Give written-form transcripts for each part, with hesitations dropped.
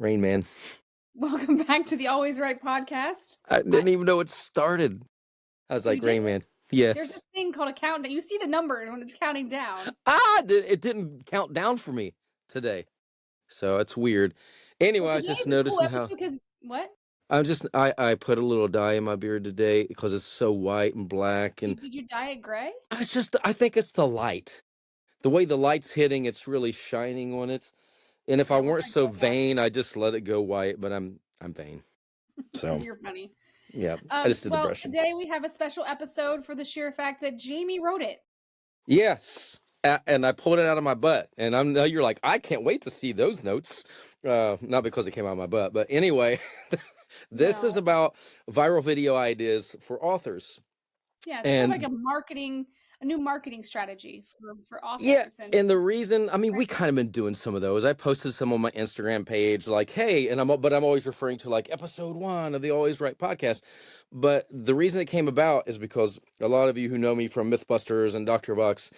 Rain Man. Welcome back to the Always Right podcast. I didn't even know it started. I was You like, Rain didn't? Man. There's Yes. this thing called a countdown. You see the numbers when it's counting down. It didn't count down for me today. So it's weird. Anyway, Well, I was today just is a cool noticing episode how because what? I put a little dye in my beard today because it's so white and black, and Did you dye it gray? I think it's the light. The way the light's hitting, it's really shining on it. And if I Yeah, we're weren't gonna so go black. vain, I just let it go white, but I'm vain. So You're funny. yeah, I just did the Well, brushing. today we have a special episode for the sheer fact that Jamie wrote it. Yes. And I pulled it out of my butt. And you're like, I can't wait to see those notes. Not because it came out of my butt, but anyway, this is No. about viral video ideas for authors. Yeah, it's kind of like And a new marketing strategy for yeah, authors. And and the reason, I mean, we kind of been doing some of those. I posted some on my Instagram page, like, hey, but I'm always referring to like episode 1 of the Always Right podcast. But the reason it came about is because a lot of you who know me from Mythbusters and Dr. Vox,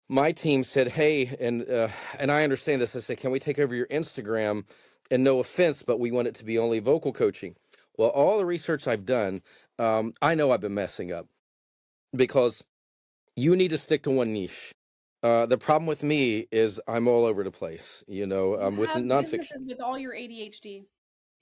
my team said, hey, and I understand this. I said, can we take over your Instagram? And no offense, but we want it to be only vocal coaching. Well, all the research I've done, I know I've been messing up because you need to stick to one niche. The problem with me is I'm all over the place, you with have nonfiction. businesses with all your ADHD.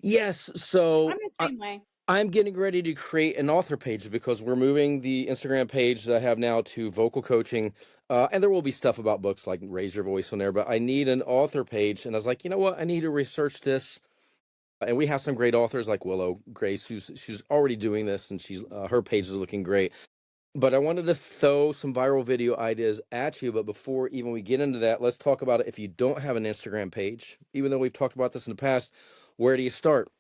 Yes, I'm so the same way. I'm getting ready to create an author page because we're moving the Instagram page that I have now to vocal coaching. And there will be stuff about books like Raise Your Voice on there, but I need an author page. And I was like, you know what? I need to research this. And we have some great authors like Willow Grace, she's already doing this, and her page is looking great. But I wanted to throw some viral video ideas at you. But before even we get into that, let's talk about it. If you don't have an Instagram page, even though we've talked about this in the past, where do you start?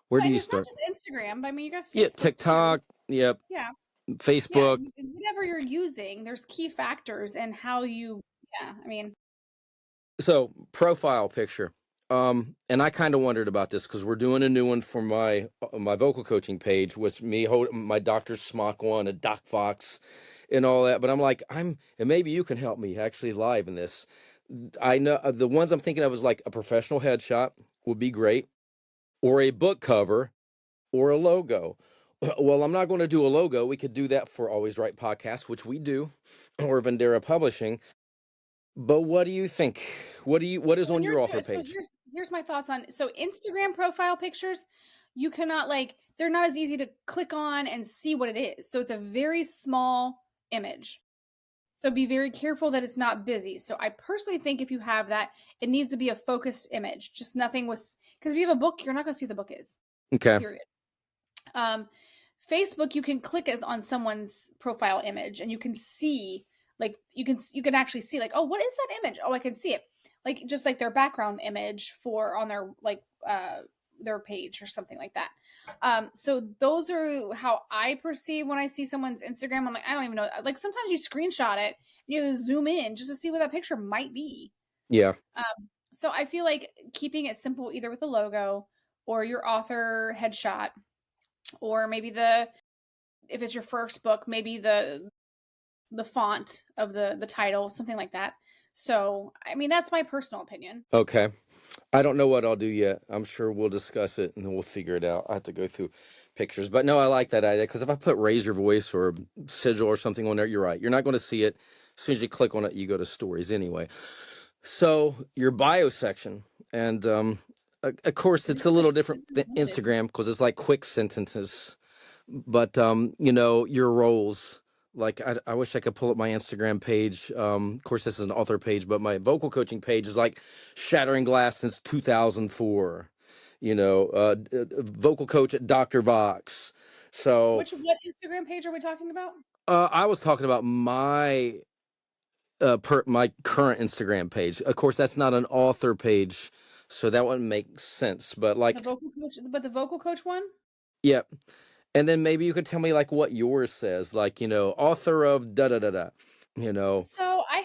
Where Well, do and you it's not start? just Instagram. I mean, you got Yeah, Facebook too. TikTok. Yep. Yeah. Yeah. Facebook. Whatever you're using, there's key factors in how you, yeah. I mean, So profile picture. And I kind of wondered about this because we're doing a new one for my vocal coaching page, which me holding my Dr. Smock one, a Doc Fox, and all that. But I'm like, and maybe you can help me actually live in this. I know the ones I'm thinking of is like a professional headshot would be great, or a book cover, or a logo. Well, I'm not going to do a logo. We could do that for Always Right Podcast, which we do, or Vendera Publishing. But what do you think? What is on your author so page? here's my thoughts on so Instagram profile pictures. You cannot they're not as easy to click on and see what it is. So it's a very small image. So be very careful that it's not busy. So I personally think if you have that, it needs to be a focused image. Just nothing with because if you have a book, you're not going to see what the book is. Okay. Period. Facebook, you can click it on someone's profile image and you can see you can actually see oh, what is that image? Oh, I can see it. Just like their background image for on their page or something like that. So those are how I perceive when I see someone's Instagram. I'm like, I don't even know. Like sometimes you screenshot it and you zoom in just to see what that picture might be. Yeah. So I feel like keeping it simple either with a logo or your author headshot, or maybe if it's your first book, maybe the font of the title, something like that. So I mean, that's my personal opinion. Okay. I don't know what I'll do yet. I'm sure we'll discuss it and then we'll figure it out. I have to go through pictures. But no, I like that idea because if I put Raise Your Voice or Sigil or something on there, you're right. You're not going to see it. As soon as you click on it, you go to stories anyway. So your bio section. And of course, it's a little different than Instagram because it's like quick sentences. But, your roles. Like, I wish I could pull up my Instagram page. Of course, this is an author page, but my vocal coaching page is like Shattering Glass since 2004. Vocal coach at Dr. Vox. So, What Instagram page are we talking about? I was talking about my my current Instagram page. Of course, that's not an author page, so that wouldn't make sense. But The vocal coach one? yeah. And then maybe you could tell me like what yours says, like, author of da da da da, So I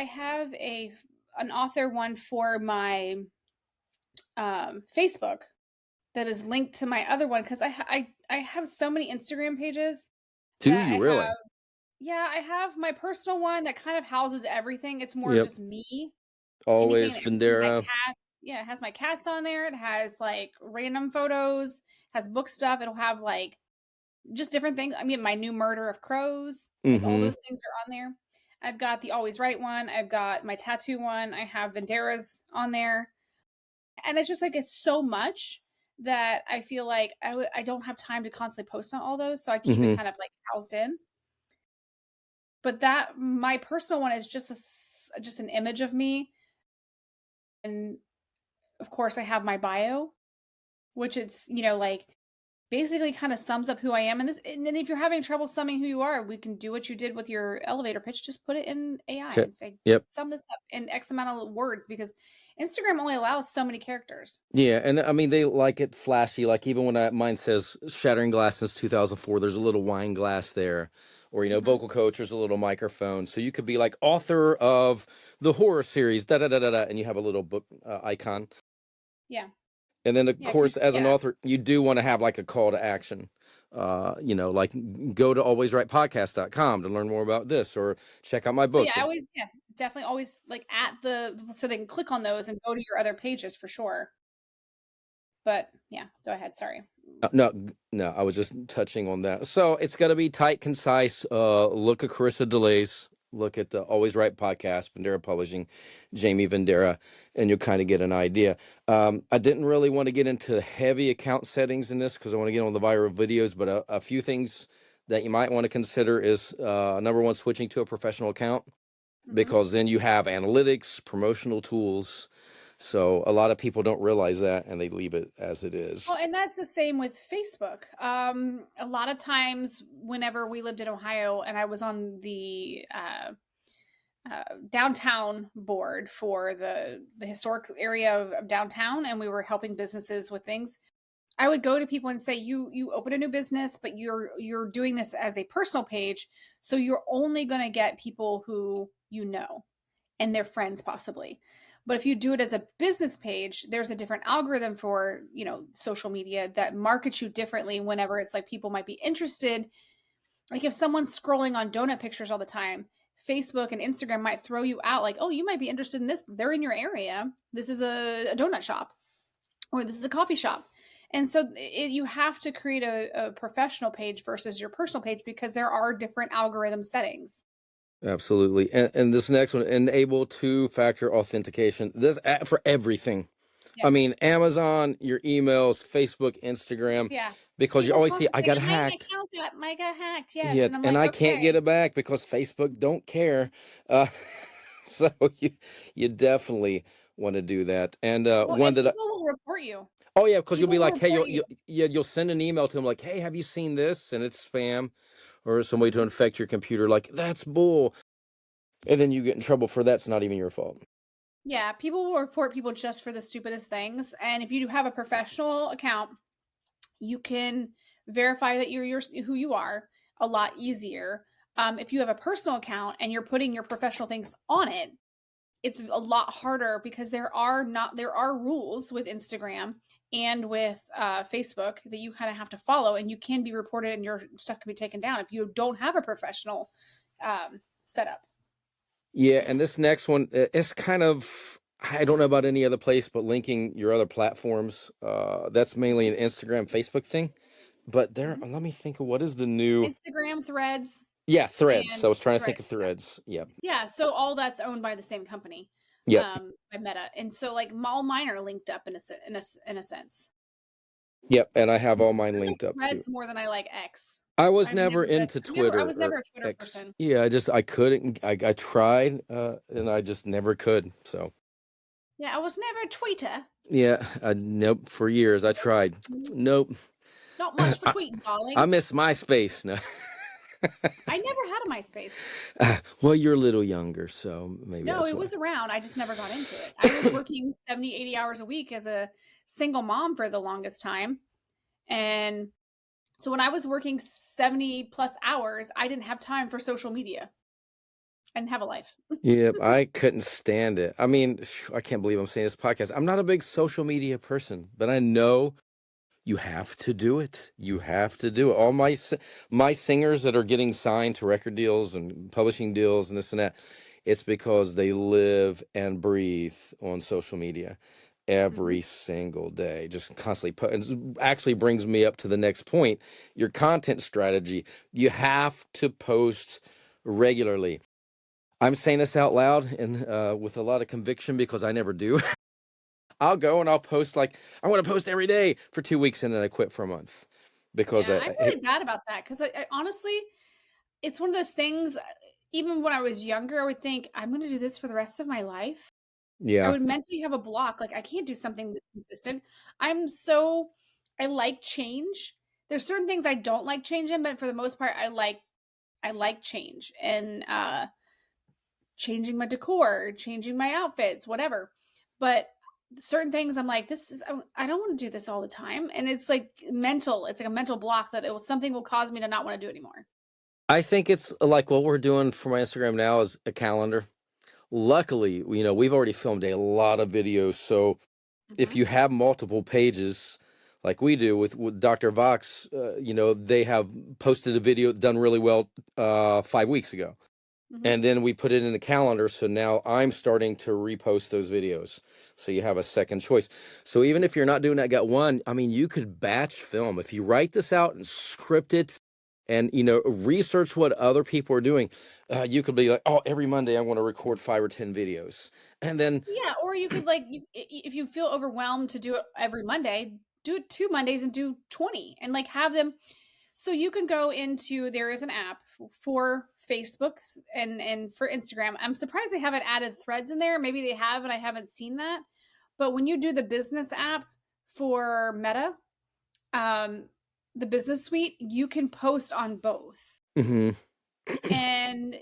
have an author one for my Facebook that is linked to my other one because I have so many Instagram pages Do that I you have. really? Yeah, I have my personal one that kind of houses everything. It's more of Yep. just me. Anything Always and everything. My Vendera. cat. yeah, it has my cats on there. It has like random photos, has book stuff. It'll have like just different things. I mean, my new murder of crows, like all Mm-hmm. those things are on there. I've got the always right one. I've got my tattoo one. I have Vendera's on there. And it's just like it's so much that I feel like I don't have time to constantly post on all those. So I keep it Mm-hmm. kind of like housed in. But that my personal one is just just an image of me. And of course I have my bio, which it's, like basically kind of sums up who I am. And then if you're having trouble summing who you are, we can do what you did with your elevator pitch. Just put it in AI Check. and say, Yep. sum this up in X amount of words because Instagram only allows so many characters. Yeah, and I mean they like it flashy. Like even when mine says "Shattering Glass" since 2004, there's a little wine glass there, or Hmm. vocal coach, there's a little microphone. So you could be like author of the horror series, da da da da da, and you have a little book icon. Yeah. And then of Yeah. Cause course, as an yeah. author, you do want to have like a call to action. Like go to alwayswritepodcast.com to learn more about this, or check out my Oh yeah. books. I always, yeah, definitely always like so they can click on those and go to your other pages for sure. But yeah, go ahead. Sorry. No, I was just touching on that. So it's got to be tight, concise. Look at Carissa DeLay's. Look at the Always Right podcast, Vendera Publishing, Jamie Vendera, and you'll kind of get an idea. I didn't really want to get into heavy account settings in this because I want to get on the viral videos, but a few things that you might want to consider is number one, switching to a professional account Hmm. because then you have analytics, promotional tools. So a lot of people don't realize that and they leave it as it is. Well, and that's the same with Facebook. A lot of times, whenever we lived in Ohio, and I was on the downtown board for the historic area of downtown, and we were helping businesses with things. I would go to people and say, "You open a new business, but you're doing this as a personal page, so you're only going to get people who you know and their friends possibly. But if you do it as a business page, there's a different algorithm for, social media that markets you differently whenever it's like people might be interested. Like if someone's scrolling on donut pictures all the time, Facebook and Instagram might throw you out like, oh, you might be interested in this. They're in your area. This is a donut shop or this is a coffee shop. And so you have to create a professional page versus your personal page because there are different algorithm settings. Absolutely. And this next one, enable two-factor authentication. This for everything. I Yes. mean, Amazon, your emails, Facebook, Instagram, Yeah. because you People always post see, I saying, got "My hacked. account got hacked." Yes, Yeah, and I'm and like, I can't get "Okay." it back because Facebook don't care. Uh, so you definitely want to do that. And Well, one and that people will report you. oh yeah, because you'll be People will like, hey, report you. you'll send an email to them like, hey, have you seen this? And it's spam or some way to Mhm. infect your computer. Like that's bull. And then you get in trouble for that's not even your fault. Yeah, people will report people just for the stupidest things. And if you have a professional account, you can verify that you're who you are a lot easier. If you have a personal account and you're putting your professional things on it, it's a lot harder because there are rules with Instagram and with Facebook that you kind of have to follow, and you can be reported and your stuff can be taken down if you don't have a professional setup. Yeah, and this next one, it's kind of I don't know about any other place, but linking your other platforms. That's mainly an Instagram, Facebook thing. But there, Mhm. let me think of what is the new. Instagram, Threads, Yeah, Threads. and I was trying to think of Threads. Yeah, Threads. Yep, yeah. So all that's owned by the same company, yep, by Meta, and so like all mine are linked up in a sense. yep. And I have all I mine like linked up too. Threads more than I like X. I was I've never never been. into I Twitter was or never a Twitter X. person. Yeah, I couldn't. I tried, and I just never could. So Yeah, I was never a tweeter. yeah, nope. For years I tried. Nope. Nope. Not much for I, tweeting, I darling. miss MySpace. No. I never had a MySpace. Well, you're a little younger, so maybe No, that's it why. was around. I just never got into it. I was working 70, 80 hours a week as a single mom for the longest time. And so when I was working 70 plus hours, I didn't have time for social media. I didn't have a life. Yep, I couldn't stand it. I mean, I can't believe I'm saying this podcast. I'm not a big social media person, but I know you have to do it. You have to do it. All my singers that are getting signed to record deals and publishing deals and this and that, it's because they live and breathe on social media. Mhm. every single day, just constantly and actually brings me up to the next point, your content strategy. You have to post regularly. I'm saying this out loud and with a lot of conviction because I never do. I'll go and I'll post like I want to post every day for 2 weeks and then I quit for a month because Yeah, I'm really bad about that because I honestly, it's one of those things. Even when I was younger, I would think I'm going to do this for the rest of my life. I yeah. would mentally have a block. Like I can't do something that's consistent. I'm so I like change. There's certain things I don't like change in, but for the most part, I like change and changing my decor, changing my outfits, whatever. But certain things I'm like, this is I don't want to do this all the time. And it's like mental, it's like a mental block that something will cause me to not want to do it anymore. I think it's like what we're doing for my Instagram now is a calendar. Luckily, we've already filmed a lot of videos, so if Hmm. you have multiple pages like we do with Dr. Vox, they have posted a video done really well 5 weeks ago. Hmm. And then we put it in the calendar. So now I'm starting to repost those videos. So you have a second choice. So even if you're not doing that, got one, I mean, you could batch film. If you write this out and script it and, research what other people are doing, you could be like, oh, every Monday I want to record 5 or 10 videos. And then, Yeah, or you could like if you feel overwhelmed to do it every Monday, do it 2 Mondays and do 20 and like have them. So you can go into there is an app for Facebook and for Instagram. I'm surprised they haven't added threads in there. Maybe they have and I haven't seen that. But when you do the business app for Meta, um, the business suite, you can post on both. mhm, And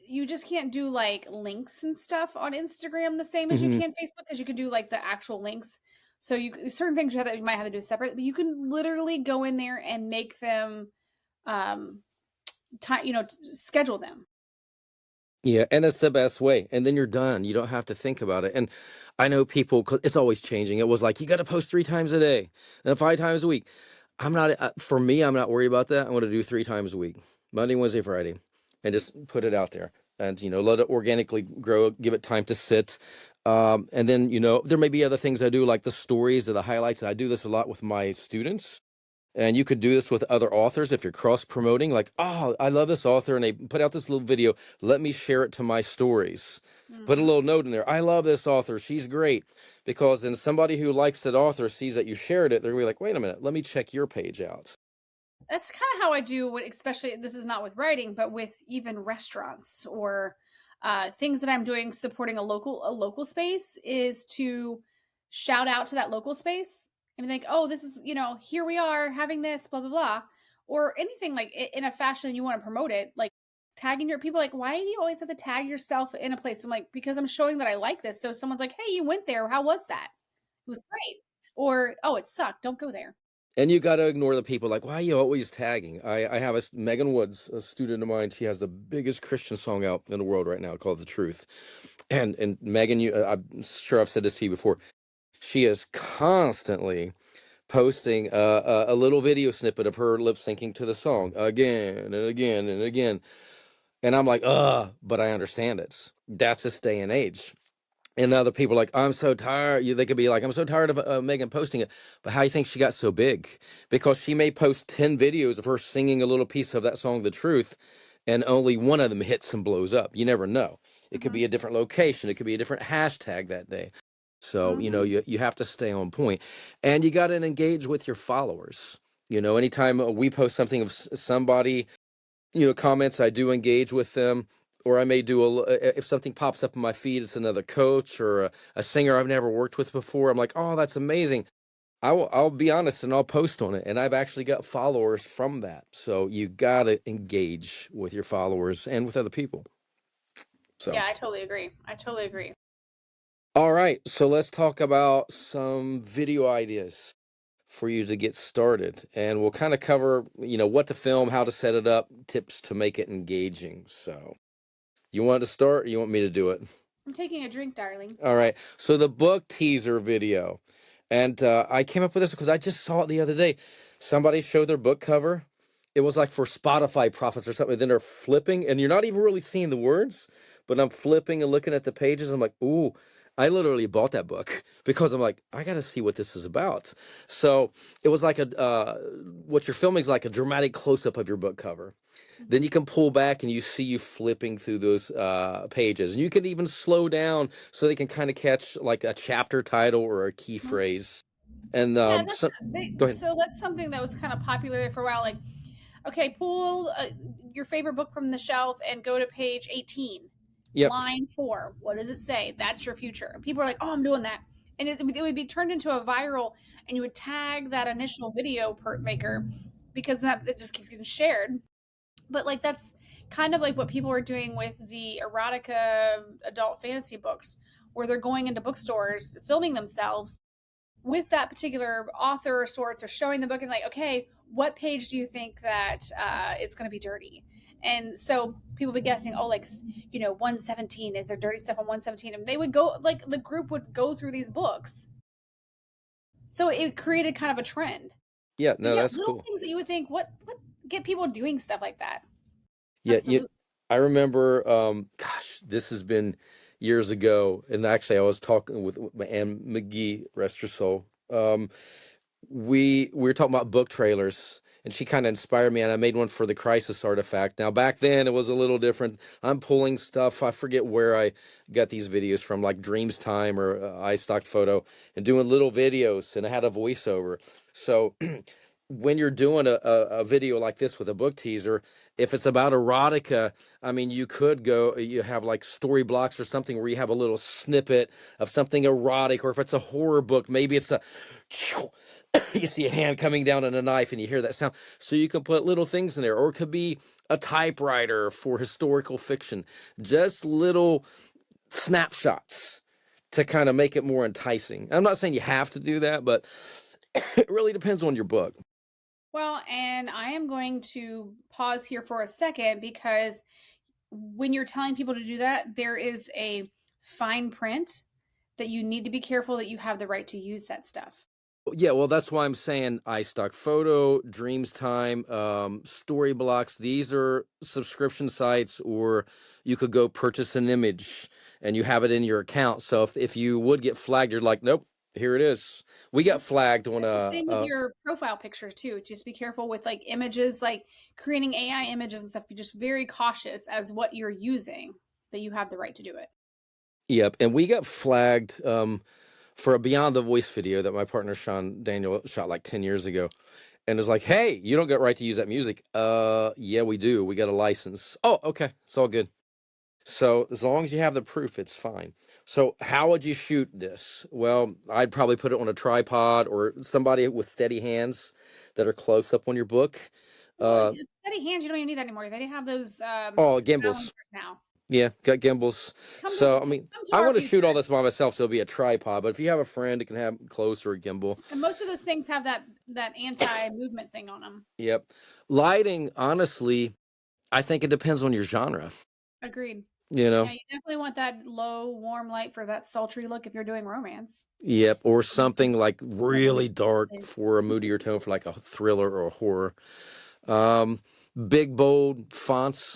you just can't do like links and stuff on Instagram the same as you mhm. can Facebook because you can do like the actual links. So you certain things you might have to do separate, but you can literally go in there and make them um time schedule them. Yeah, and it's the best way. And then you're done. You don't have to think about it. And I know people, 'cause it's always changing. It was like, you got to post 3 times a day and 5 times a week. I'm not, for me, I'm not worried about that. I want to do 3 times a week, Monday, Wednesday, Friday, and just put it out there and, let it organically grow, give it time to sit. And then, there may be other things I do like the stories or the highlights. And I do this a lot with my students. And you could do this with other authors if you're cross promoting, like, oh, I love this author and they put out this little video. Let me share it to my stories. Put a Hmm. little note in there. I love this author. She's great. Because then somebody who likes that author sees that you shared it. They're going to be like, wait a minute, let me check your page out. That's kind of how I do what, especially this is not with writing, but with even restaurants or things that I'm doing supporting a local space is to shout out to that local space and be like, oh, this is here we are having this blah blah blah, or anything like in a fashion you want to promote it, like tagging your people. Like, why do you always have to tag yourself in a place? I'm like, because I'm showing that I like this. So someone's like, hey, you went there. How was that? It was great. Or oh, it sucked. Don't go there. And you got to ignore the people like, why are you always tagging? I have Megan Woods, a student of mine. She has the biggest Christian song out in the world right now called The Truth. And Megan, I'm sure I've said this to you before. She is constantly posting a little video snippet of her lip syncing to the song again and again and again. And I'm like, but I understand it. That's this day and age. And other people are like, I'm so tired. They could be like, I'm so tired of Megan posting it. But how do you think she got so big? Because she may post 10 videos of her singing a little piece of that song, The Truth, and only one of them hits and blows up. You never know. It could Hmm. be a different location. It could be a different hashtag that day. So, Hmm. you have to stay on point and you got to engage with your followers. Anytime we post something of somebody, comments, I do engage with them, or I may do if something pops up in my feed, it's another coach or a singer I've never worked with before. I'm like, oh, that's amazing. I'll be honest and I'll post on it. And I've actually got followers from that. So you got to engage with your followers and with other people. So. Yeah, I totally agree. I totally agree. All right, so let's talk about some video ideas for you to get started. And we'll kind of cover, what to film, how to set it up, tips to make it engaging. So, you want to start or you want me to do it? I'm taking a drink, darling. All right. So, the book teaser video. And I came up with this because I just saw it the other day. Somebody showed their book cover. It was like for Spotify profits or something. Then they're flipping, and you're not even really seeing the words, but I'm flipping and looking at the pages. I'm like, ooh. I literally bought that book because I'm like, I got to see what this is about. So it was like what you're filming is like a dramatic close up of your book cover. Then Mhm. you can pull back and you see you flipping through those pages, and you can even slow down so they can kind of catch like a chapter title or a key Mhm. phrase. And Yeah, so, go ahead. so that's something that was kind of popular for a while. Like, okay, pull your favorite book from the shelf and go to page 18, Yep. line 4. What does it say? That's your future. And people are like, oh, I'm doing that. And it would be turned into a viral, and you would tag that initial video maker because that it just keeps getting shared. But like that's kind of like what people are doing with the erotica adult fantasy books, where they're going into bookstores, filming themselves with that particular author or sorts, or showing the book and like, okay, what page do you think that it's going to be dirty? And so people be guessing, oh, like 117, is there dirty stuff on 117? And they would go, like the group would go through these books. So it created kind of a trend. Yeah. But No, yeah, that's little cool. things that you would think, what get people doing stuff like that? Yeah. Absolutely. I remember, gosh, this has been years ago. And actually, I was talking with Anne McGee, rest her soul. We were talking about book trailers, and she kind of inspired me, and I made one for the Crisis Artifact. Now back then it was a little different. I'm pulling stuff, I forget where I got these videos from, like Dreams Time or iStock Photo, and doing little videos, and I had a voiceover. So when you're doing a video like this with a book teaser, if it's about erotica, I mean, you could go, you have like story blocks or something where you have a little snippet of something erotic, or if it's a horror book, maybe it's a you see a hand coming down on a knife and you hear that sound. So you can put little things in there, or it could be a typewriter for historical fiction, just little snapshots to kind of make it more enticing. I'm not saying you have to do that, but it really depends on your book. Well, and I am going to pause here for a second because when you're telling people to do that, there is a fine print that you need to be careful that you have the right to use that stuff. Yeah, well, that's why I'm saying iStock Photo, Dreams Time, Story Blocks. These are subscription sites, or you could go purchase an image and you have it in your account. So if you would get flagged, you're like, nope, here it is. We got flagged on It's the same with your profile pictures too. Just be careful with like images, like creating AI images and stuff. Be just very cautious as what you're using, that you have the right to do it. yep, and we got flagged for a Beyond the Voice video that my partner Sean Daniel shot like 10 years ago. And it's like, hey, you don't get right to use that music. Yeah, we do. We got a license. Oh, okay. It's all good. So as long as you have the proof, it's fine. So how would you shoot this? Well, I'd probably put it on a tripod or somebody with steady hands that are close up on your book. Well, Uh, steady hands, you don't even need that anymore. They have those oh, balancers gimbals. now. Yeah, got gimbals. So I mean, Come to I our want to shoot all future. this by myself, so it'll be a tripod. But if you have a friend, it can have close or a gimbal. And most of those things have that anti-movement thing on them. Yep. Lighting, honestly, I think it depends on your genre. Agreed. You know. Yeah, you definitely want that low, warm light for that sultry look if you're doing romance. Yep, or Mhm. something like really Romance. dark for a moodier tone for like a thriller or a horror. Um, Big bold fonts,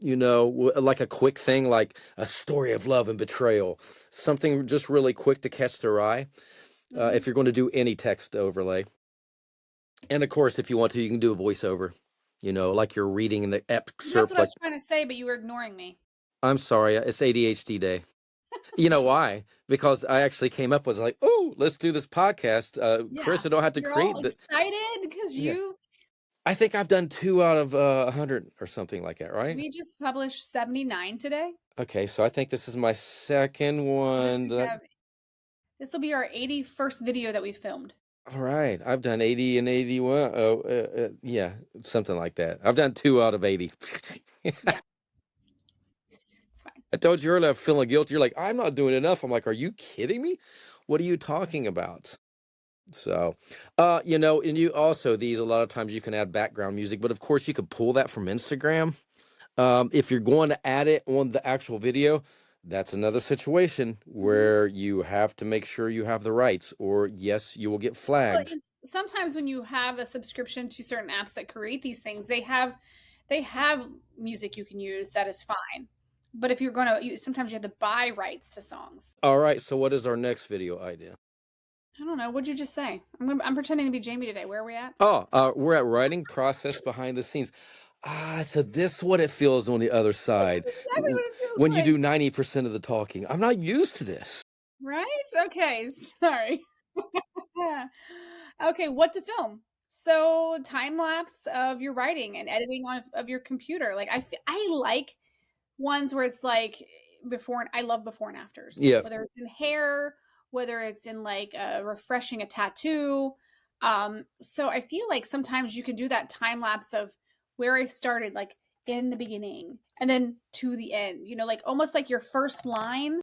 like a quick thing like a story of love and betrayal. Something just really quick to catch their eye. If Hmm. you're going to do any text overlay, and of course, if you want to, you can do a voiceover. Like you're reading an That's excerpt. what I Like, was trying to say, but you were ignoring me. I'm sorry, it's ADHD day. You know why? Because I actually came up with like, oh, let's do this podcast. Yeah. Chris, I don't have to You're all create the. excited because Yeah, you I think I've done 2 out of 100 or something like that, right? we just published 79 today. Okay, so I think this is my second This one. would have this will be our 81st video that we filmed. All right, I've done 80 and 81. Oh, yeah, something like that. I've done 2 out of 80. Yeah, it's fine. I told you earlier, I'm feeling guilty. You're like, I'm not doing enough. I'm like, are you kidding me? What are you talking about? So, and you also, these, a lot of times you can add background music, but of course you could pull that from Instagram. If you're going to add it on the actual video, that's another situation Mhm. where you have to make sure you have the rights, or yes, you will get Well, flagged. it's sometimes when you have a subscription to certain apps that create these things, they have music you can use that is fine. But if you're going to, sometimes you have to buy rights to songs. All right, so what is our next video idea? I don't know. What'd you just say? I'm pretending to be Jamie today. Where are we at? Oh, we're at writing process behind the scenes. So this is what it feels on the other This side is exactly what it feels when you like. do 90% of the talking. I'm not used to this. Right? Okay. Sorry. Okay, what to film? So time lapse of your writing and editing of your computer. Like I like ones where it's like before and I love before and afters. Yeah, Whether it's in hair, whether it's in like refreshing a tattoo. So I feel like sometimes you can do that time lapse of where I started, like in the beginning and then to the end. Like almost like your first line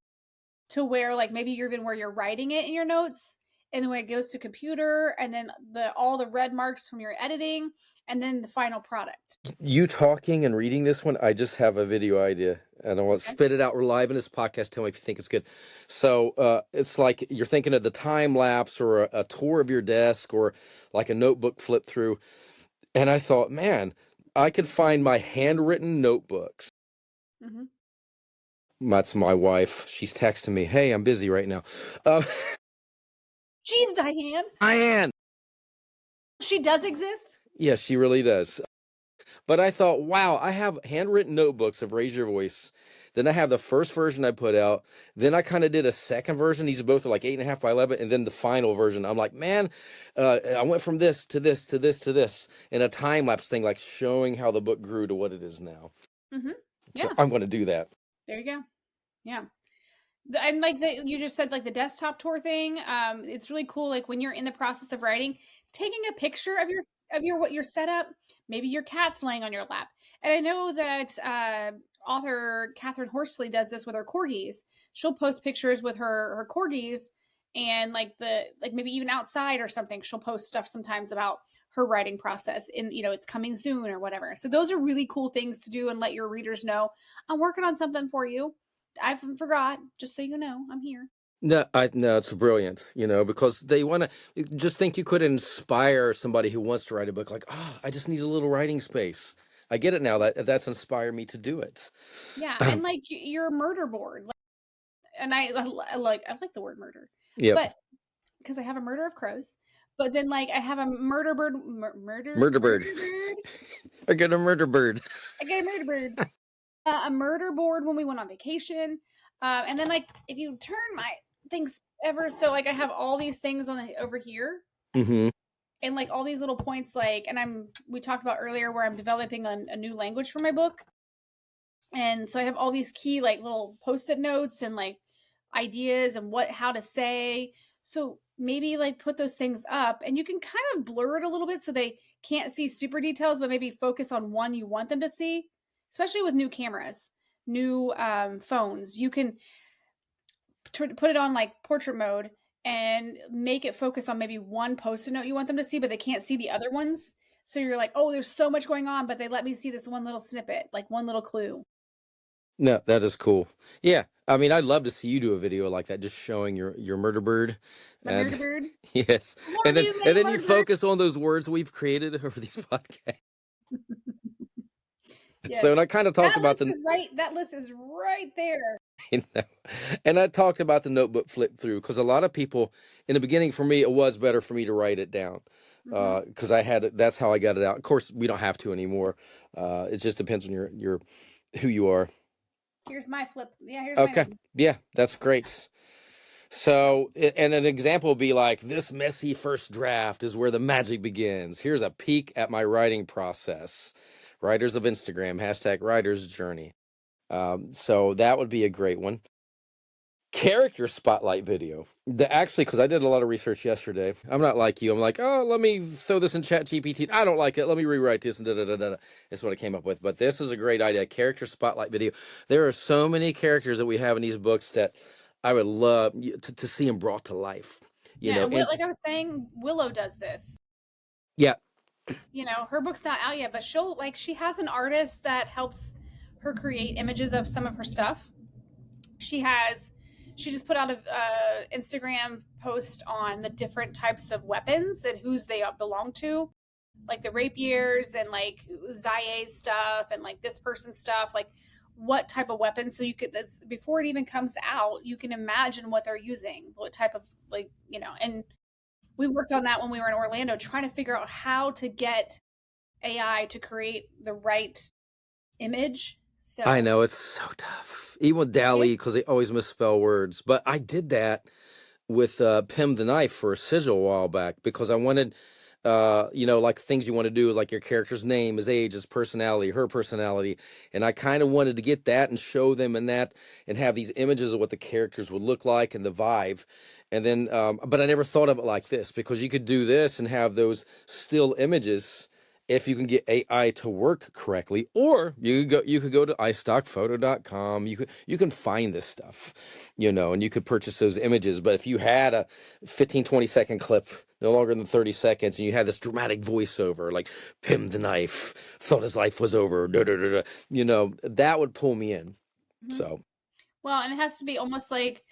to where like maybe you're even where you're writing it in your notes, and then when it goes to computer, and then all the red marks from your editing, and then the final product. you talking and reading this one, I just have a video idea, and I want to Okay. spit it out. We're live in this podcast. Tell me if you think it's good. So it's like you're thinking of the time lapse or a tour of your desk or like a notebook flip through. And I thought, man, I could find my handwritten notebooks. Mm-hmm. That's my wife. She's texting me, "Hey, I'm busy right now." Uh, Jeez, Diane. Diane. She does exist. Yes, she really does. But I thought, wow, I have handwritten notebooks of Raise Your Voice. Then I have the first version I put out. Then I kind of did a second version. These both are like 8.5 by 11. And then the final version. I'm like, man, I went from this to this to this to this in a time lapse thing, like showing how the book grew to what it is now. Mm-hmm. So Yeah. I'm going to do that. There you go. Yeah. And like you just said, like the desktop tour thing, it's really cool. Like when you're in the process of writing, taking a picture of your what your setup, maybe your cat's laying on your lap. And I know that author Catherine Horsley does this with her corgis. She'll post pictures with her corgis, and like maybe even outside or something. She'll post stuff sometimes about her writing process, and it's coming soon or whatever. So those are really cool things to do and let your readers know I'm working on something for you. I forgot. Just so you know, I'm here. No, it's brilliant, because they want to just think you could inspire somebody who wants to write a book. Like, I just need a little writing space. I get it now. That's inspired me to do it. Yeah, and like your murder board, and I like the word murder, Yep. but because I have a murder of crows, but then like I have a murder bird, Murder murder bird. bird. I got a murder bird. I got a murder bird. A murder board when we went on vacation, and then like if you turn my things ever so like I have all these things on over here, Mm-hmm. and like all these little points like, and we talked about earlier where I'm developing a new language for my book, and so I have all these key like little post-it notes and like ideas and how to say. So maybe like put those things up, and you can kind of blur it a little bit so they can't see super details, but maybe focus on one you want them to see, especially with new cameras, new phones. You can put it on like portrait mode and make it focus on maybe one post-it note you want them to see, but they can't see the other ones. So you're like, oh, there's so much going on, but they let me see this one little snippet, like one little clue. No, that is cool. Yeah, I mean, I'd love to see you do a video like that, just showing your murder bird, My murder and bird. yes, More and of then you, and make a then you murder bird. focus on those words we've created over these podcasts. So, and Yes. I kind of talked about the That list is right there. you know, and I talked about the notebook flip through because a lot of people in the beginning, for me, it was better for me to write it down Mm-hmm. because that's how I got it out. Of course, we don't have to anymore. It just depends on your who you are. Here's my flip. Yeah, here's my Okay, note. yeah, that's great. So, and an example would be like, this messy first draft is where the magic begins. Here's a peek at my writing process. Writers of Instagram, hashtag writer's journey. So that would be a great one. Character spotlight video. Actually, because I did a lot of research yesterday. I'm not like you. I'm like, oh, let me throw this in Chat GPT. I don't like it. Let me rewrite this and da da da da. That's what I came up with. But this is a great idea. Character spotlight video. There are so many characters that we have in these books that I would love to see them brought to life. Yeah, and And like I was saying, Willow does this. yeah, Her book's not out yet, but she has an artist that helps her create images of some of her stuff. She has she just put out a Instagram post on the different types of weapons and whose they belong to, like the rapiers and like Zaye's stuff and like this person's stuff, like what type of weapons, so you could this before it even comes out, you can imagine what they're using, what type of, like, and we worked on that when we were in Orlando, trying to figure out how to get AI to create the right image. I So know it's so tough, even with it, Dali, because they always misspell words. But I did that with Pim the Knife for a sigil a while back because I wanted, like things you want to do, like your character's name, his age, his personality, her personality. And I kind of wanted to get that and show them in that and have these images of what the characters would look like and the vibe. And then, but I never thought of it like this because you could do this and have those still images if you can get AI to work correctly, or you could go to istockphoto.com. You can find this stuff, and you could purchase those images. But if you had a 15-20 second clip, no longer than 30 seconds, and you had this dramatic voiceover like Pim the Knife thought his life was over, da, da, da, da, that would pull me in. mhm. So Well, and it has to be almost like,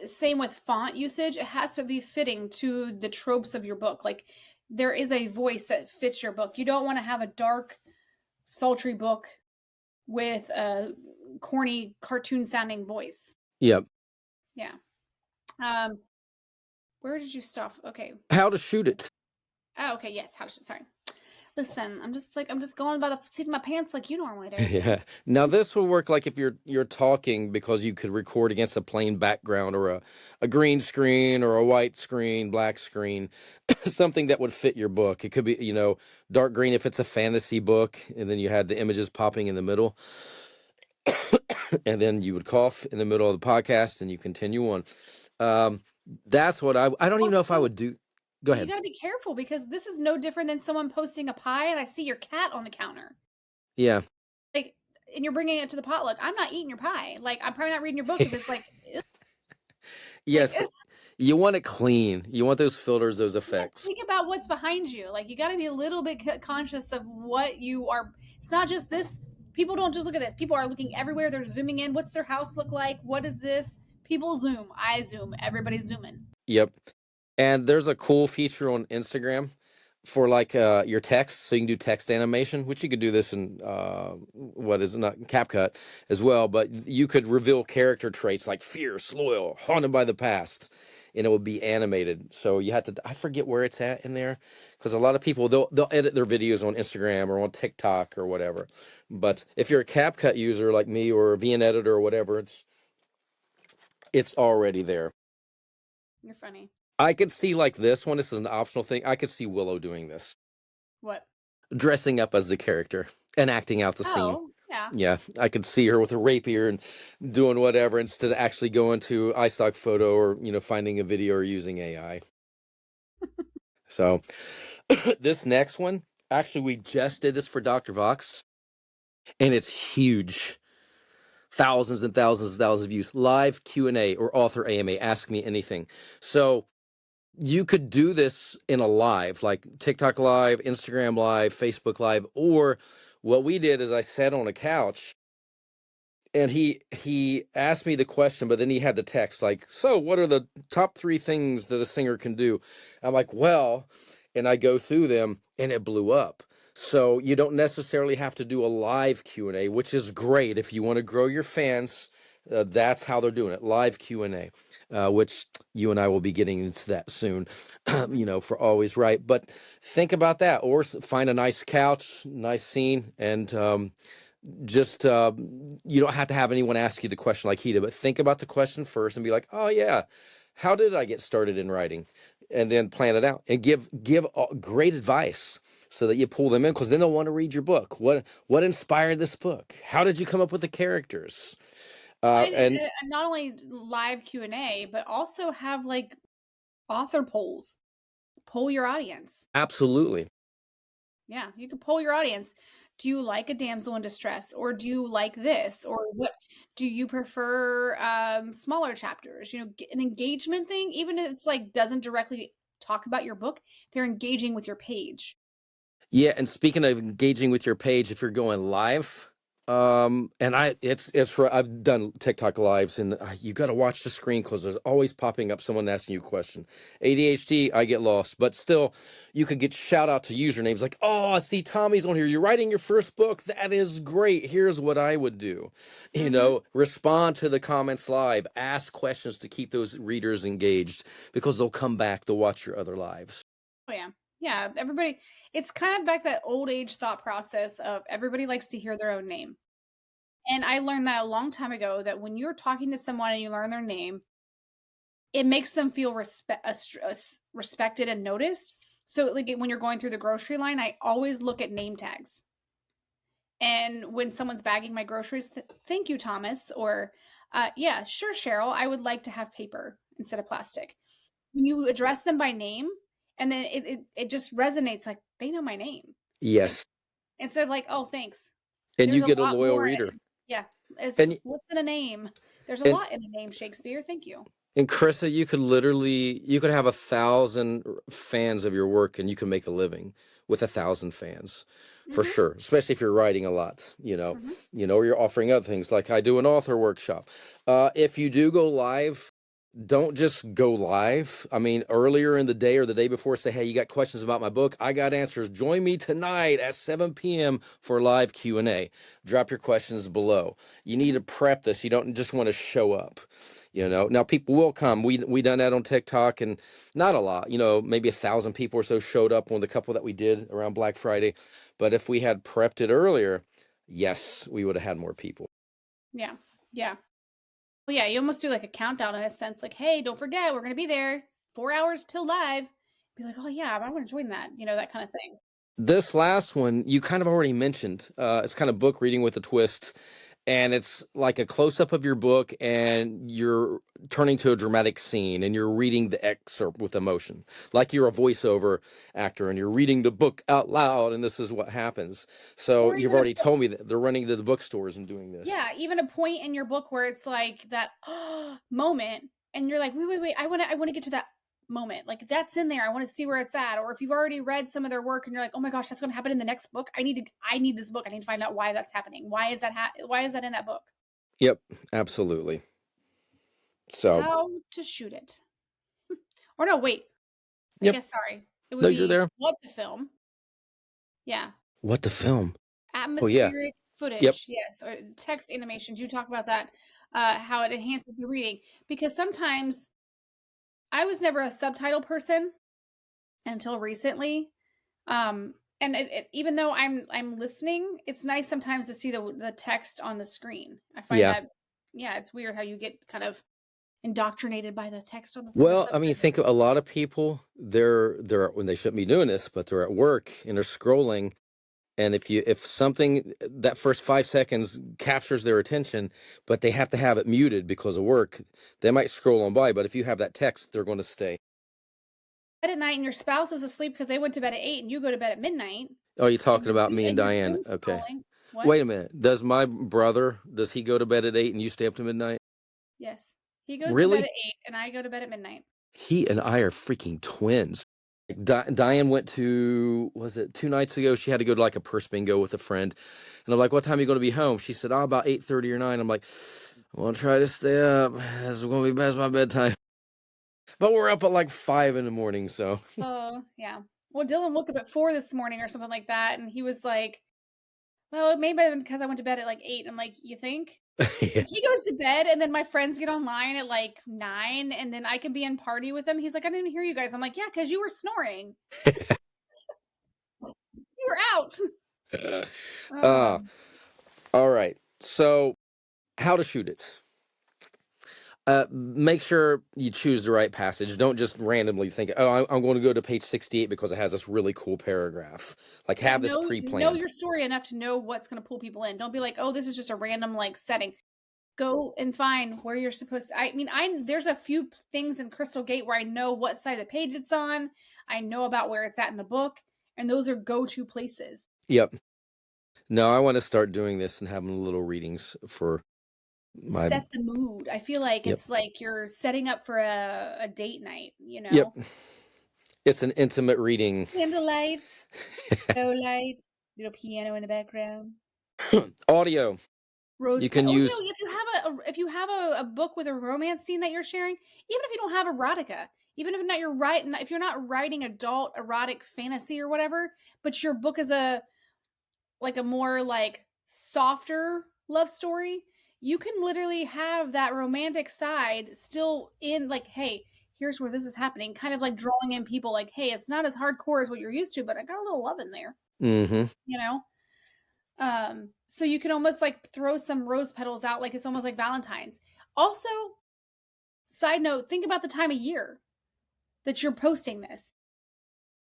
same with font usage, it has to be fitting to the tropes of your book. Like, there is a voice that fits your book. You don't want to have a dark, sultry book with a corny cartoon sounding voice. yeah, Yeah. Um, where did you stop? Okay. how to shoot it. Oh, okay. Yes. Sorry. Listen, I'm just going by the seat of my pants like you normally do. Yeah. Now this will work like if you're talking because you could record against a plain background or a green screen or a white screen, black screen, something that would fit your book. It could be, dark green if it's a fantasy book, and then you had the images popping in the middle, and then you would cough in the middle of the podcast and you continue on. Um, that's what I don't even know if I Also, would do. Go but you ahead. got to be careful because this is no different than someone posting a pie and I see your cat on the counter. Yeah. Like, and you're bringing it to the potluck. I'm not eating your pie. Like, I'm probably not reading your book if it's like, ew, like, Yes. You want it clean. You want those filters, those yes, effects. think about what's behind you. Like, you got to be a little bit conscious of what you are. It's not just this. People don't just look at this. People are looking everywhere. They're zooming in. What's their house look like? What is this? People zoom. I zoom. Everybody's zooming. Yep. And there's a cool feature on Instagram for like your text, so you can do text animation, which you could do this in what is it, not CapCut as well. But you could reveal character traits like fierce, loyal, haunted by the past, and it would be animated. So you have to, I forget where it's at in there, because a lot of people they'll edit their videos on Instagram or on TikTok or whatever. But if you're a CapCut user like me or a VN editor or whatever, it's already there. You're funny. I could see like this one. This is an optional thing. I could see Willow doing this, What? dressing up as the character and acting out the scene. Oh, yeah. Yeah, I could see her with a rapier and doing whatever instead of actually going to iStock Photo or finding a video or using AI. So this next one, actually, we just did this for Dr. Vox, and it's huge. Thousands and thousands and thousands of views. Live Q&A or author AMA, ask me anything. So you could do this in a live, like TikTok live, Instagram live, Facebook live, or what we did is I sat on a couch and he asked me the question, but then he had the text like, so what are the top 3 things that a singer can do? I'm like, well, and I go through them and it blew up. So you don't necessarily have to do a live Q&A, which is great if you want to grow your fans. That's how they're doing it, live Q&A, which you and I will be getting into that soon, for Always Right. But think about that, or find a nice couch, nice scene, and just you don't have to have anyone ask you the question like he did, but think about the question first and be like, oh yeah, how did I get started in writing? And then plan it out and give great advice so that you pull them in, because then they'll want to read your book. What inspired this book? How did you come up with the characters? And And not only live Q&A, but also have like author polls. Poll your audience. absolutely. Yeah, you can poll your audience. Do you like a damsel in distress, or do you like this, or what? Do you prefer smaller chapters? An engagement thing, even if it's like doesn't directly talk about your book, they're engaging with your page. Yeah, and speaking of engaging with your page, if you're going live, And I've done TikTok lives, and you got to watch the screen because there's always popping up someone asking you a question. ADHD, I get lost, but still, you could get shout out to usernames like, "Oh, I see Tommy's on here. You're writing your first book. That is great. Here's what I would do." Mm-hmm. Respond to the comments live, ask questions to keep those readers engaged because they'll come back. They'll watch your other lives. Oh yeah. Yeah. Everybody, it's kind of back that old age thought process of everybody likes to hear their own name. And I learned that a long time ago that when you're talking to someone and you learn their name, it makes them feel respected and noticed. So like when you're going through the grocery line, I always look at name tags. And when someone's bagging my groceries, thank you, Thomas, or yeah, sure, Cheryl, I would like to have paper instead of plastic. When you address them by name, and then it just resonates like they know my name. Like Yes, instead of like, oh, thanks. and There's you a get a lot loyal more reader. in. Yeah. Is And what's in a name? There's a and lot in a name, Shakespeare. Thank you. And Carissa, you could have 1,000 fans of your work, and you can make a living with 1,000 fans, for Mm-hmm. sure. Especially if you're writing a lot, Mm-hmm. or you're offering other things. Like I do an author workshop. If you do go live, don't just go live. I mean, earlier in the day or the day before, say, "Hey, you got questions about my book? I got answers. Join me tonight at 7 p.m. for live Q&A. Drop your questions below. You need Mm-hmm. to prep this. You don't just want to show up. Now people will come. We done that on TikTok, and not a lot. Maybe 1,000 people or so showed up on the couple that we did around Black Friday. But if we had prepped it earlier, yes, we would have had more people. Yeah. Yeah. Well, yeah, you almost do like a countdown in a sense, like, hey, don't forget, we're gonna be there 4 hours till live. Be like, oh yeah, I want to join that, that kind of thing. This last one you kind of already mentioned. It's kind of book reading with a twist, and it's like a close up of your book, and you're turning to a dramatic scene, and you're reading the excerpt with emotion, like you're a voiceover actor, and you're reading the book out loud, and this is what happens. So Or you've even a already told me that they're running to the bookstores and doing this. yeah, even a point in your book where it's like that moment, and you're like, wait, I want to get to that moment. Like that's in there. I want to see where it's at. Or if you've already read some of their work and you're like, oh my gosh, that's going to happen in the next book. I need this book. I need to find out why that's happening. Why is that in that book? Yep, absolutely. So, How to shoot it? Or no, wait. I yep. guess sorry. It would No, you're be there. what to film. Yeah. What the film? Oh yeah. Atmospheric Yep. footage, yes, or text animations. You talk about that, how it enhances the reading. Because sometimes I was never a subtitle person until recently. And even though I'm listening, it's nice sometimes to see the text on the screen. I find Yeah. that yeah, it's weird how you get kind of indoctrinated by the text on the Well, I mean, subtitle. think a lot of people, they're when they shouldn't be doing this, but they're at work and they're scrolling. And if something that first 5 seconds captures their attention, but they have to have it muted because of work, they might scroll on by. But if you have that text, they're going to stay. Bed at night and your spouse is asleep because they went to bed at 8 and you go to bed at midnight Oh, you're and talking about me and you're Diane? doom Okay. scrolling. What? Wait a minute. Does my brother does he go to bed at 8 and you stay up to midnight? Yes. He goes to bed Really? at 8 and I go to bed at midnight. He and I are freaking twins. Diane went to, was it 2 nights ago? She had to go to like a purse bingo with a friend. And I'm like, "What time are you going to be home?" She said, "Oh, about 8:30 or 9." I'm like, "I'm going to try to stay up. It's going to be past my bedtime." But we're up at like 5 in the morning, so. Oh, yeah. Well, Dylan woke up at 4 this morning or something like that, and he was like, "Well, it may have been because I went to bed at like 8." I'm like, "You think?" Yeah. Like, he goes to bed, and then my friends get online at like 9, and then I can be in party with him. He's like, "I didn't even hear you guys." I'm like, "Yeah, because you were snoring. You were out." uh, Um, all right. So, how to shoot it. Make sure you choose the right passage. Don't just randomly think, "Oh, I'm going to go to page 68 because it has this really cool paragraph." Like, yeah, have this know pre-planned. your story enough to know what's going to pull people in. Don't be like, "Oh, this is just a random like setting." Go and find where you're supposed to. I mean, I there's a few things in Crystal Gate where I know what side of the page it's on. I know about where it's at in the book, and those are go-to places. Yep. No, I want to start doing this and having little readings for my. Set the mood. I feel like Yep. it's like you're setting up for a date night, Yep. It's an intimate reading. Candlelight, no light, little piano in the background. Audio. You Rose can petal. Oh, use. yeah, if you have a book with a romance scene that you're sharing, even if you don't have erotica, even if not you're writing, if you're not writing adult erotic fantasy or whatever, but your book is a like a more like softer love story, you can literally have that romantic side still in like, hey, here's where this is happening, kind of like drawing in people like, hey, it's not as hardcore as what you're used to, but I got a little love in there, Mm-hmm. you know? So you can almost like throw some rose petals out like it's almost like Valentine's. Also, side note, think about the time of year that you're posting this.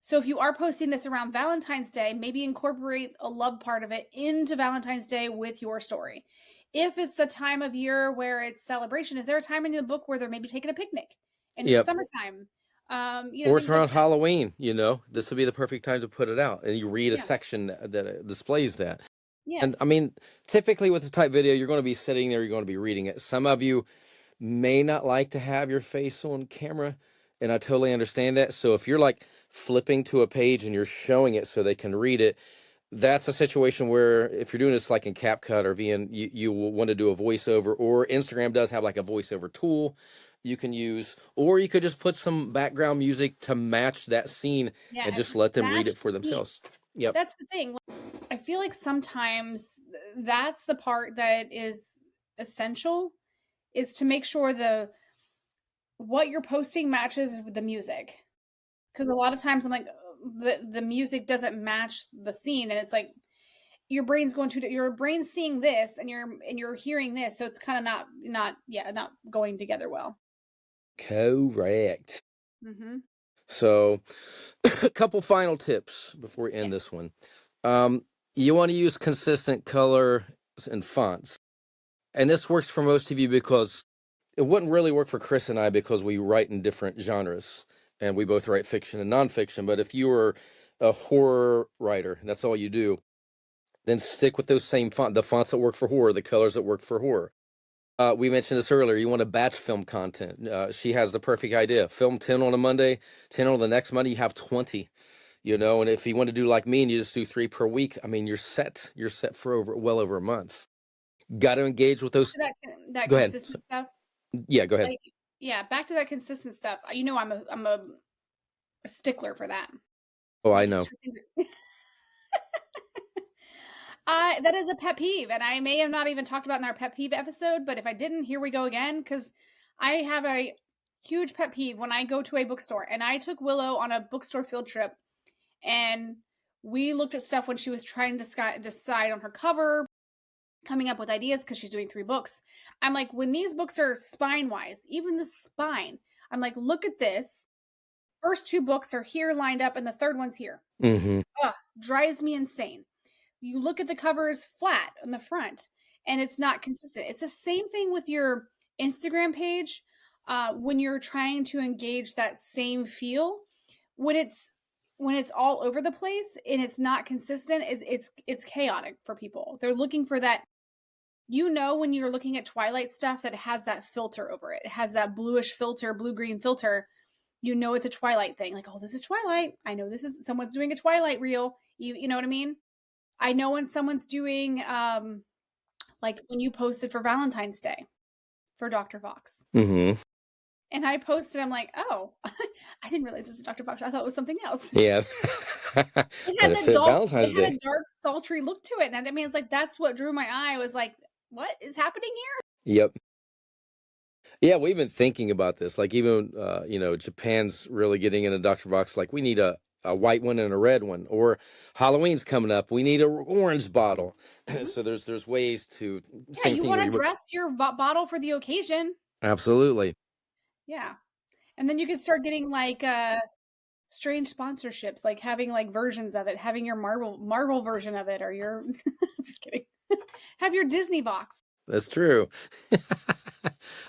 So if you are posting this around Valentine's Day, maybe incorporate a love part of it into Valentine's Day with your story. If it's a time of year where it's celebration, is there a time in the book where they're maybe taking a picnic and it's Yep. summertime? Or it's Things like around that. Halloween. This would be the perfect time to put it out, and you read a Yeah. section that displays that. And I Yes. mean, typically with this type video, you're going to be sitting there, you're going to be reading it. Some of you may not like to have your face on camera, and I totally understand that. So if you're like flipping to a page and you're showing it so they can read it, that's a situation where if you're doing this like in CapCut or VN, you will want to do a voiceover, or Instagram does have like a voiceover tool you can use, or you could just put some background music to match that scene and Yeah. just let them read Match it for the scene. themselves. Yep. That's the thing. I feel like sometimes that's the part that is essential is to make sure the what you're posting matches with the music. Because a lot of times I'm like, the music doesn't match the scene, and it's like your brain's seeing this, and you're hearing this, so it's kind of not going together well. Correct. Mm-hmm. So a couple final tips before we end Yes. this one. You want to use consistent colors and fonts. And this works for most of you because it wouldn't really work for Chris and I because we write in different genres and we both write fiction and nonfiction. But if you were a horror writer and that's all you do, then stick with those same the fonts that work for horror, the colors that work for horror. We mentioned this earlier. You want to batch film content. She has the perfect idea. Film 10 on a Monday, 10 on the next Monday, you have 20. And if you want to do like me and you just do 3 per week, I mean, you're set. You're set for well over a month. Got to engage with those. That Go ahead. consistent stuff. Yeah, go ahead. Like, yeah, back to that consistent stuff. I'm a stickler for that. Oh, I Making know. sure things are that is a pet peeve, and I may have not even talked about in our pet peeve episode, but if I didn't, here we go again, because I have a huge pet peeve when I go to a bookstore, and I took Willow on a bookstore field trip, and we looked at stuff when she was trying to decide on her cover, coming up with ideas because she's doing 3 books. I'm like, when these books are spine wise, even the spine, I'm like, look at this. First 2 books are here lined up, and the third one's here. Mm-hmm. Ugh, drives me insane. You look at the covers flat on the front and it's not consistent. It's the same thing with your Instagram page when you're trying to engage that same feel. When it's all over the place and it's not consistent, it's chaotic for people. They're looking for that. When you're looking at Twilight stuff that has that filter over it. It has that bluish filter, blue green filter. It's a Twilight thing. Like, oh, this is Twilight. I know this is someone's doing a Twilight reel. You know what I mean? I know when someone's doing like when you posted for Valentine's Day for Dr. Fox. Mm-hmm. And I posted, I'm like, oh, I didn't realize this is Dr. Fox. I thought it was something else. Yeah. It And had it that fit dark, it Valentine's had Day. a dark, sultry look to it. And I mean, it's like that's what drew my eye. I was like, what is happening Yep. Yeah, we've been thinking about this. Like even Japan's really getting into Dr. Box. Like we need a white one and a red one. Or Halloween's coming up. We need a orange bottle. here? So there's ways to Yeah, same you thing want where to you dress your bottle for the occasion. absolutely. Yeah. And then you could start getting like strange sponsorships, like having like versions of it, having your Marvel version of it, or your I'm just kidding. Have your Disney box. That's true.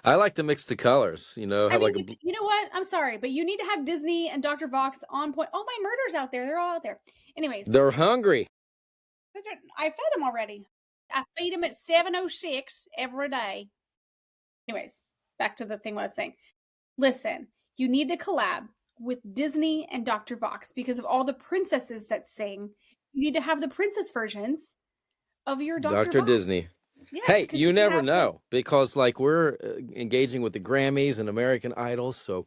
I like to mix the colors, I have mean, like a you know what? I'm sorry, but you need to have Disney and Dr. Vox on point. Oh, my murder's out there. They're all out there. Anyways, they're hungry. I fed them already. I feed them at 7:06 every day. Anyways, back to the thing I was saying. Listen, you need to collab with Disney and Dr. Vox because of all the princesses that sing. You need to have the princess versions of your Dr. Dr. Box. Disney. Yes, Hey, because you you can never have like know, because like we're engaging with the Grammys and American Idols, so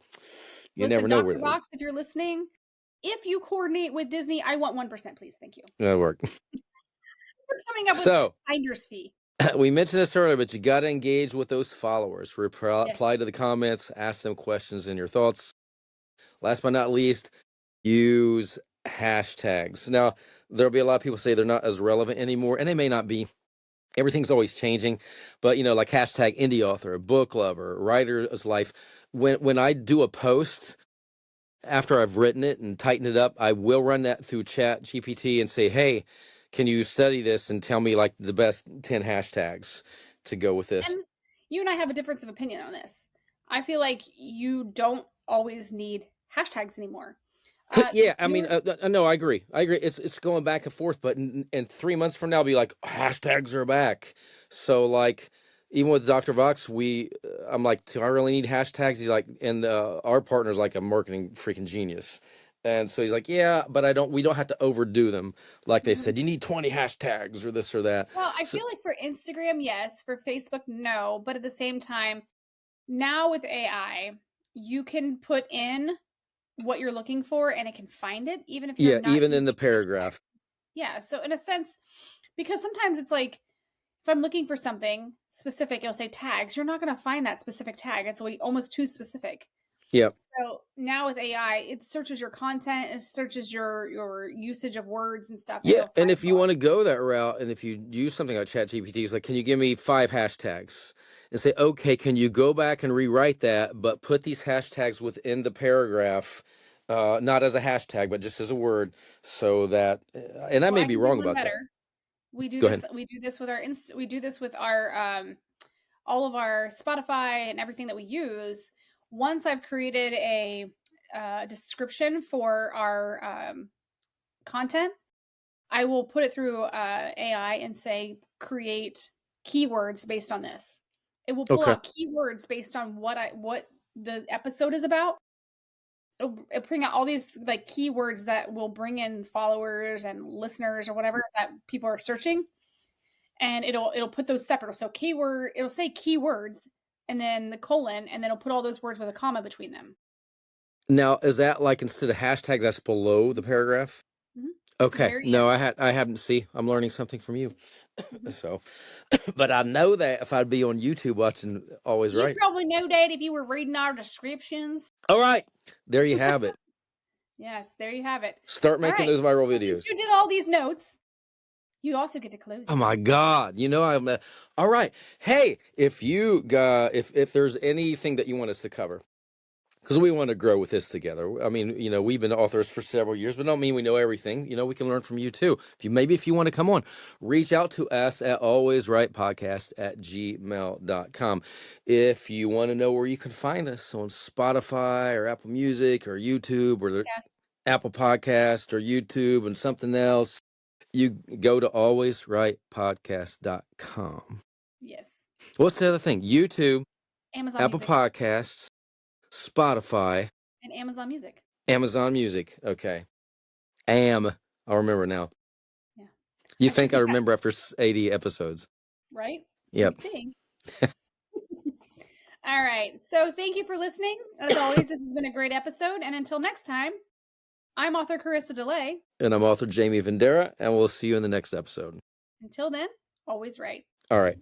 you listen, never know Dr. where Box, if you're listening, if you coordinate with Disney, I want 1%, please. Thank you. that'll work. We're coming up with So finder's fee. we mentioned this earlier, but you got to engage with those followers. Yes. Reply to the comments, ask them questions and your thoughts. Last but not least, use hashtags. Now, there'll be a lot of people say they're not as relevant anymore, and they may not be. Everything's always changing, but like hashtag indie author, book lover, writer's life. When I do a post after I've written it and tightened it up, I will run that through Chat GPT and say, hey, can you study this and tell me like the best 10 hashtags to go with this? And you and I have a difference of opinion on this. I feel like you don't always need hashtags anymore. Yeah, I mean, You're no, I agree. I agree. It's going back and forth, but in 3 months from now, I'll be like, hashtags are back. So like, even with Dr. Vox, I'm like, do I really need hashtags? He's like, and our partner's like a marketing freaking genius, and so he's like, yeah, but we don't have to overdo them. Like they Mhm. said, you need 20 hashtags or this or that. Well, I So feel like for Instagram, yes. For Facebook, no. But at the same time, now with AI, you can put in what you're looking for and it can find it, even if you're yeah, not even in the using hashtags. paragraph. Yeah. So, in a sense, because sometimes it's like, if I'm looking for something specific, it'll say tags. You're not going to find that specific tag. It's almost too specific. Yeah. So now with AI, it searches your content, it searches your usage of words and stuff, and Yeah, it'll and find if you want to go that route, and if you use something like ChatGPT, it's like, can you give me 5 hashtags? And say, okay, can you go back and rewrite that, but put these hashtags within the paragraph, not as a hashtag, but just as a word, so that, and I Well, may I be can do wrong one about that. better. We do Go this. ahead. We do this with our we do this with our all of our Spotify and everything that we use. Once I've created a description for our content, I will put it through AI and say create keywords based on this. It will pull Okay. out keywords based on what the episode is about. It'll bring out all these like keywords that will bring in followers and listeners or whatever that people are searching, and it'll put those separate. So keyword, it'll say keywords and then the colon, and then it'll put all those words with a comma between them. Now, is that like instead of hashtags, that's below the paragraph? Mhm. It's at the Okay. very No, end. I haven't. See, I'm learning something from you. Mhm. So, but I know that if I'd be on YouTube watching Always You Right. probably know that if you were reading our descriptions. All right. There you have it. Yes, there you have it. Start All making right. those viral So since videos. you did all these notes, you also get to close Oh it. my God. I'm all right. Hey, if you got if there's anything that you want us to cover, because we want to grow with this together. I mean, we've been authors for several years, but don't mean we know everything. We can learn from you too. If you want to come on, reach out to us at alwayswritepodcast@gmail.com. If you want to know where you can find us on Spotify or Apple Music or YouTube or the Yes. Apple Podcast or YouTube and something else, you go to alwayswritepodcast.com. Yes. What's the other thing? YouTube, Amazon Apple Music Podcasts, Spotify, and Amazon Music. Amazon Music. Okay. I'll remember now. Yeah. You I think I yeah, remember after 80 episodes? right? Yep. You'd think. All right. So thank you for listening. As always, this has been a great episode. And until next time, I'm author Carissa DeLay. And I'm author Jamie Vendera, and we'll see you in the next episode. Until then, always right. All right.